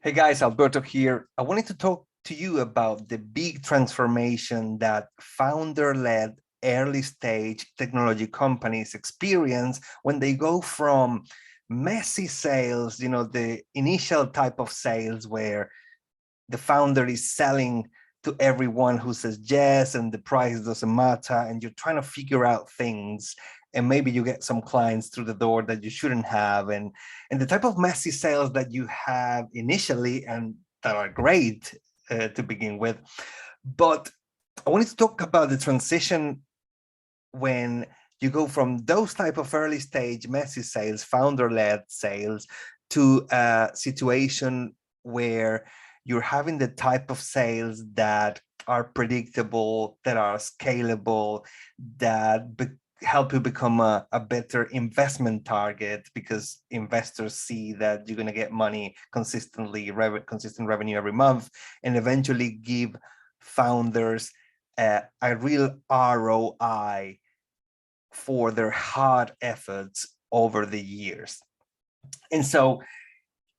Hey guys, Alberto here. I wanted to talk to you about the big transformation that founder-led early stage technology companies experience when they go from messy sales, the initial type of sales where the founder is selling to everyone who says yes and the price doesn't matter and you're trying to figure out things, and maybe you get some clients through the door that you shouldn't have, and the type of messy sales that you have initially and that are great to begin with. But I wanted to talk about the transition when you go from those type of early stage messy sales, founder-led sales, to a situation where you're having the type of sales that are predictable, that are scalable, that help you become a better investment target, because investors see that you're going to get money consistently, consistent revenue every month, and eventually give founders a real ROI for their hard efforts over the years. And so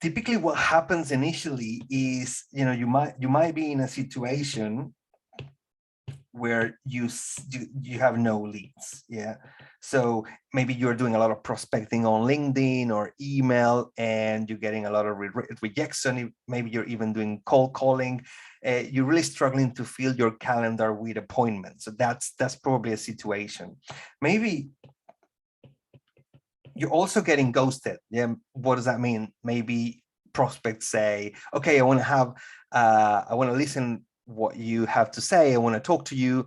typically what happens initially is, you might be in a situation where you have no leads. Yeah. So maybe you're doing a lot of prospecting on LinkedIn or email and you're getting a lot of rejection. Maybe you're even doing cold calling. You're really struggling to fill your calendar with appointments. So that's probably a situation. Maybe you're also getting ghosted. Yeah. What does that mean? Maybe prospects say, okay, I want to listen what you have to say. I want to talk to you.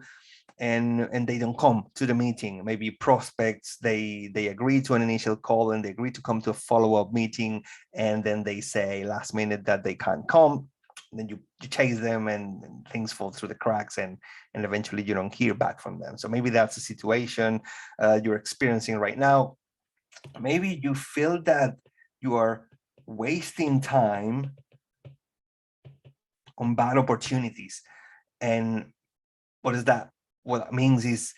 And they don't come to the meeting. Maybe prospects, they agree to an initial call and they agree to come to a follow-up meeting, and then they say last minute that they can't come. And then you chase them and things fall through the cracks, and eventually you don't hear back from them. So maybe that's a situation you're experiencing right now. Maybe you feel that you are wasting time on bad opportunities. And what is that? What that means is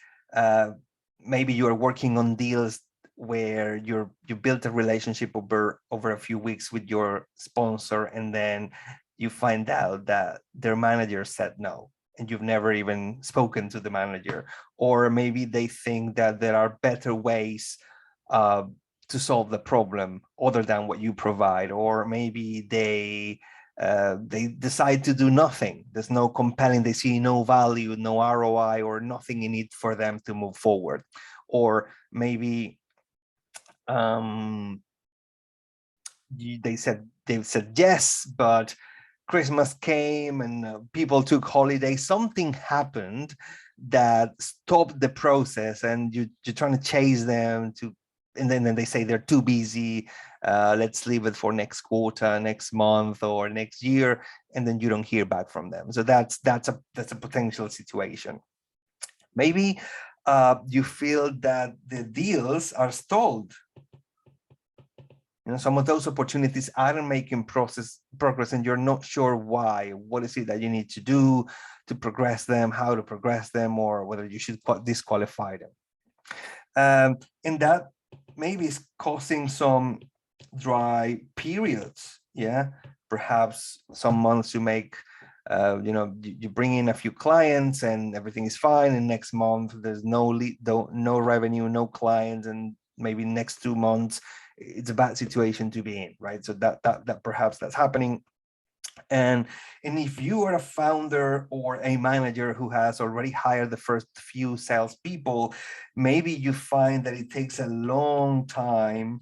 maybe you're working on deals where you built a relationship over a few weeks with your sponsor, and then you find out that their manager said no, and you've never even spoken to the manager. Or maybe they think that there are better ways to solve the problem other than what you provide. Or maybe they decide to do nothing. There's no compelling, they see no value, no ROI, or nothing in it for them to move forward. Or maybe they've said yes, but Christmas came and people took holiday. Something happened that stopped the process, and you're trying to chase them to, and then they say they're too busy. Let's leave it for next quarter, next month, or next year, and then you don't hear back from them. So that's a potential situation. Maybe you feel that the deals are stalled. Some of those opportunities aren't making progress, and you're not sure why. What is it that you need to do to progress them, how to progress them, or whether you should disqualify them. And that maybe is causing some dry periods. Yeah, perhaps some months you make, you bring in a few clients and everything is fine, and next month there's no lead, no revenue, no clients, and maybe next 2 months it's a bad situation to be in, right? So that perhaps that's happening. And if you are a founder or a manager who has already hired the first few salespeople, maybe you find that it takes a long time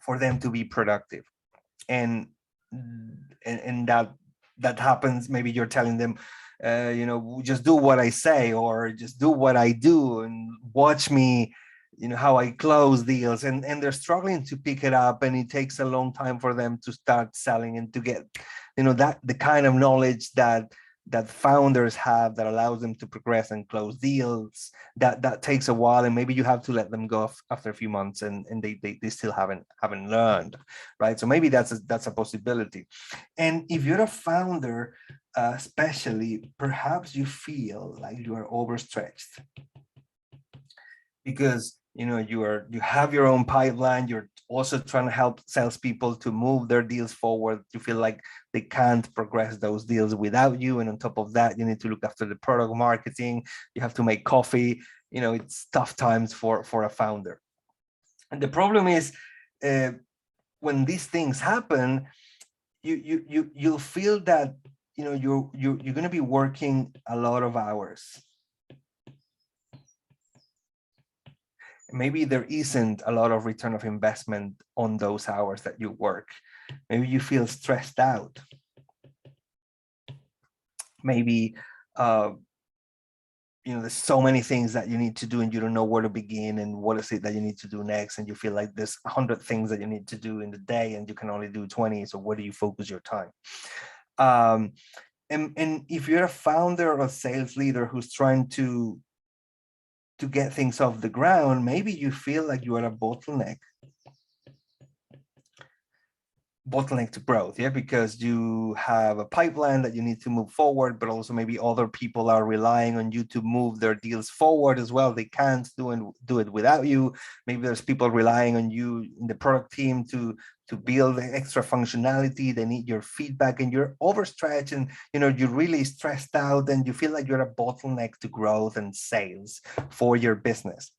for them to be productive. And that happens. Maybe you're telling them, just do what I say, or just do what I do and watch me, how I close deals, and they're struggling to pick it up, and it takes a long time for them to start selling and to get, that the kind of knowledge that founders have that allows them to progress and close deals. That takes a while, and maybe you have to let them go after a few months, and they still haven't learned, right? So maybe that's a possibility. And if you're a founder, especially, perhaps you feel like you are overstretched, because you have your own pipeline. You're also trying to help salespeople to move their deals forward. You feel like they can't progress those deals without you, and on top of that, you need to look after the product marketing. You have to make coffee. It's tough times for a founder. And the problem is, when these things happen, you'll feel that you're going to be working a lot of hours. Maybe there isn't a lot of return of investment on those hours that you work. Maybe you feel stressed out. Maybe there's so many things that you need to do and you don't know where to begin and what is it that you need to do next, and you feel like there's 100 things that you need to do in the day and you can only do 20. So where do you focus your time? And if you're a founder or a sales leader who's trying to get things off the ground, maybe you feel like you are a bottleneck to growth, because you have a pipeline that you need to move forward, but also maybe other people are relying on you to move their deals forward as well. They can't do it without you. Maybe there's people relying on you in the product team to build extra functionality. They need your feedback, and you're overstretched, and you're really stressed out, and you feel like you're a bottleneck to growth and sales for your business.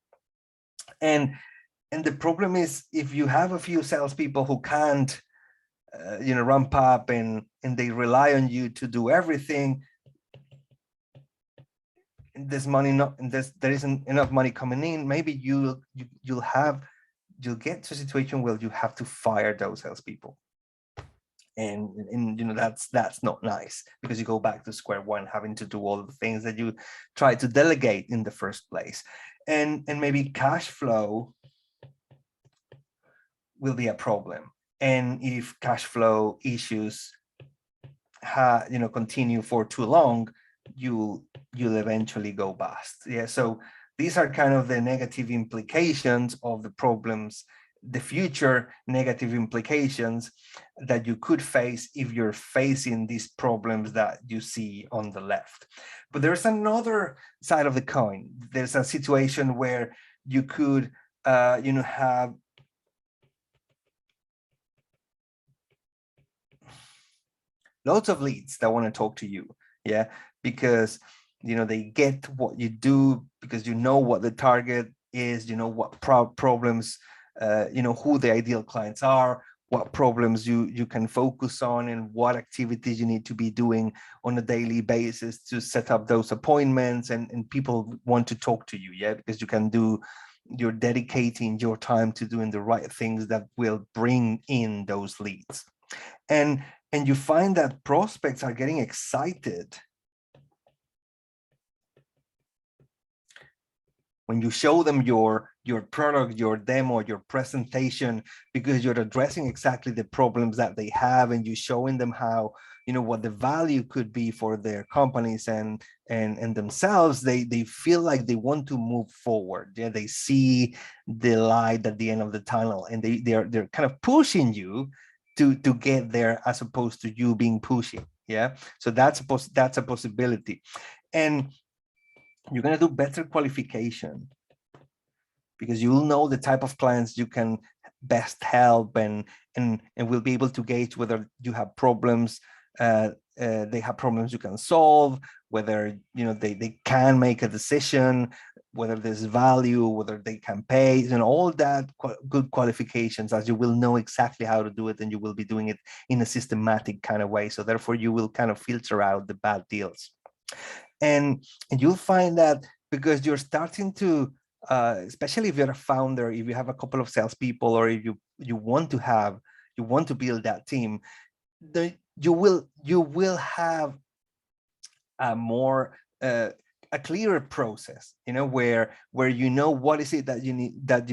And the problem is, if you have a few salespeople who can't ramp up and they rely on you to do everything, and there isn't enough money coming in, maybe you'll get to a situation where you have to fire those salespeople. And that's not nice, because you go back to square one, having to do all the things that you tried to delegate in the first place. And maybe cash flow will be a problem. And if cash flow issues continue for too long, you'll eventually go bust. So these are kind of the negative implications of the problems, the future negative implications that you could face if you're facing these problems that you see on the left. But there's another side of the coin. There's a situation where you could have lots of leads that want to talk to you, because they get what you do, because what the target is, what problems, who the ideal clients are, what problems you can focus on, and what activities you need to be doing on a daily basis to set up those appointments. And people want to talk to you, because you're dedicating your time to doing the right things that will bring in those leads. And you find that prospects are getting excited when you show them your product, your demo, your presentation, because you're addressing exactly the problems that they have, and you're showing them how, what the value could be for their companies and themselves. They feel like they want to move forward. They see the light at the end of the tunnel, and they're kind of pushing you to get there, as opposed to you being pushy. So that's a possibility. And you're going to do better qualification, because you'll know the type of clients you can best help, and will be able to gauge whether you have problems, they have problems you can solve, whether they can make a decision, whether there's value, whether they can pay, all that good qualifications, as you will know exactly how to do it, and you will be doing it in a systematic kind of way. So therefore you will kind of filter out the bad deals. And you'll find that, because you're starting to, especially if you're a founder, if you have a couple of salespeople, or if you want to build that team, you will have a more a clearer process, where what is it that you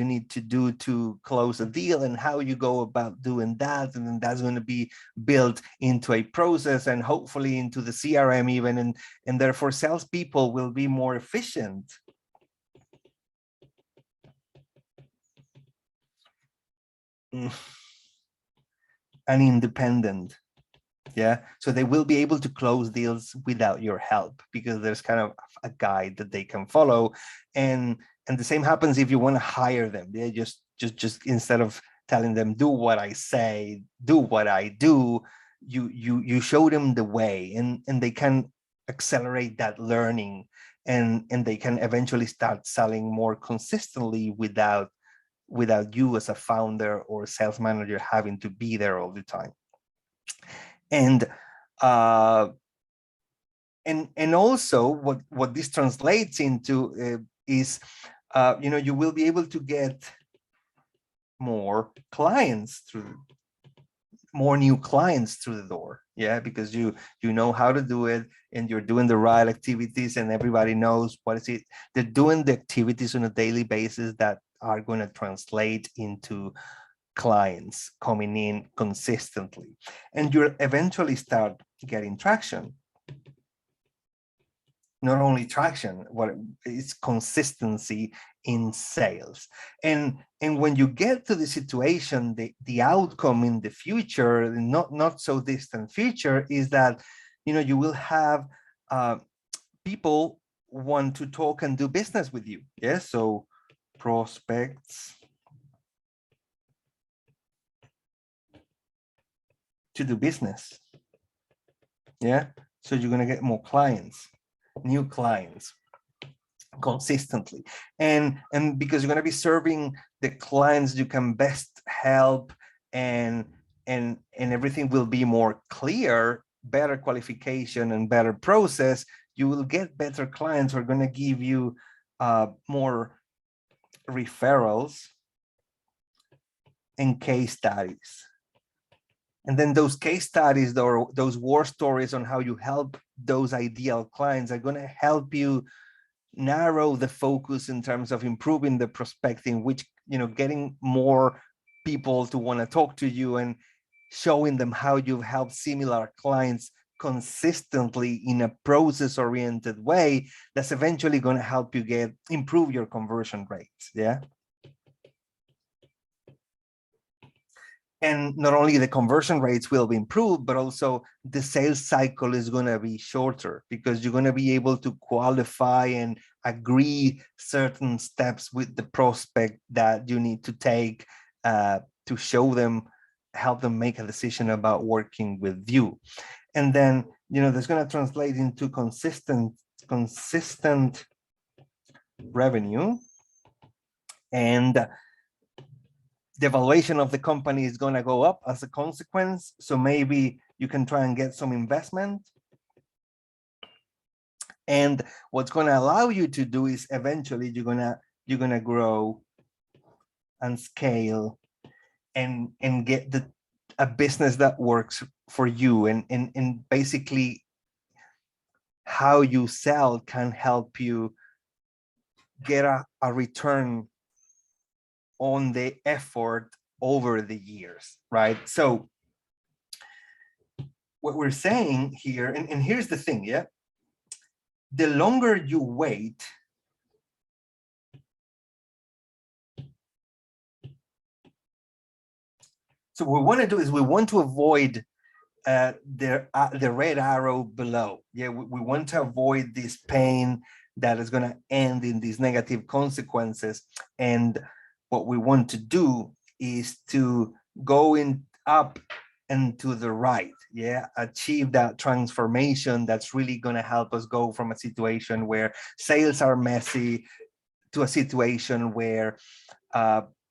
need to do to close a deal, and how you go about doing that. And then that's going to be built into a process, and hopefully into the CRM even, and therefore salespeople will be more efficient. And independent. So they will be able to close deals without your help, because there's kind of a guide that they can follow. And And the same happens if you want to hire them. They just instead of telling them, do what I say, do what I do, you show them the way, and they can accelerate that learning, and they can eventually start selling more consistently without you as a founder or sales manager having to be there all the time. And and also what this translates into is you will be able to get more clients through more new clients through the door, yeah, because you know how to do it, and you're doing the right activities, and everybody knows what is it. They're doing the activities on a daily basis that are going to translate into clients coming in consistently, and you'll eventually start getting traction. Not only traction, what it's consistency in sales. And when you get to the situation, the outcome in the future, not so distant future, is that you will have people want to talk and do business with you. Yes, so prospects to do business. Yeah, so you're going to get more clients, new clients consistently, and because you're going to be serving the clients you can best help, and everything will be more clear, better qualification and better process. You will get better clients who are going to give you more referrals and case studies. And then those case studies or those war stories on how you help those ideal clients are going to help you narrow the focus in terms of improving the prospecting, which, getting more people to want to talk to you and showing them how you've helped similar clients consistently in a process-oriented way. That's eventually going to help you improve your conversion rates. Yeah. And not only the conversion rates will be improved, but also the sales cycle is going to be shorter, because you're going to be able to qualify and agree certain steps with the prospect that you need to take to show them, help them make a decision about working with you. And then, that's going to translate into consistent revenue, and the valuation of the company is going to go up as a consequence. So maybe you can try and get some investment. And what's going to allow you to do is eventually you're going to grow and scale and get a business that works for you, and basically how you sell can help you get a return on the effort over the years, right? So what we're saying here, and here's the thing, yeah, the longer you wait, so what we want to do is we want to avoid the red arrow below. Yeah, we want to avoid this pain that is going to end in these negative consequences. And what we want to do is to go up and to the right, yeah, achieve that transformation that's really going to help us go from a situation where sales are messy to a situation where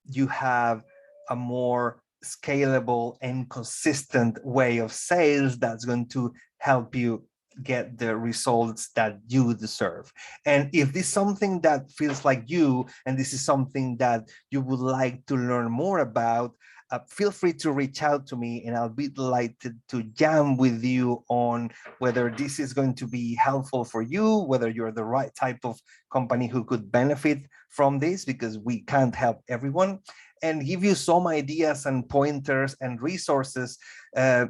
you have a more scalable and consistent way of sales that's going to help you get the results that you deserve. And if this is something that feels like you, and this is something that you would like to learn more about, feel free to reach out to me, and I'll be delighted to jam with you on whether this is going to be helpful for you, whether you're the right type of company who could benefit from this, because we can't help everyone, and give you some ideas and pointers and resources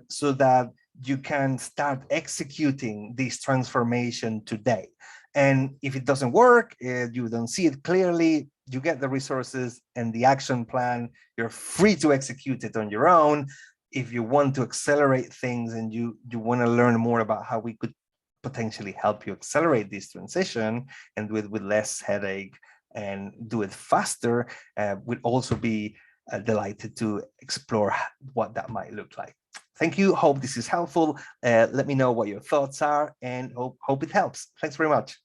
so that you can start executing this transformation today. And if it doesn't work, you don't see it clearly, you get the resources and the action plan, you're free to execute it on your own. If you want to accelerate things and you want to learn more about how we could potentially help you accelerate this transition and do it with less headache, and do it faster, we'd also be delighted to explore what that might look like. Thank you. Hope this is helpful. Let me know what your thoughts are and hope it helps. Thanks very much.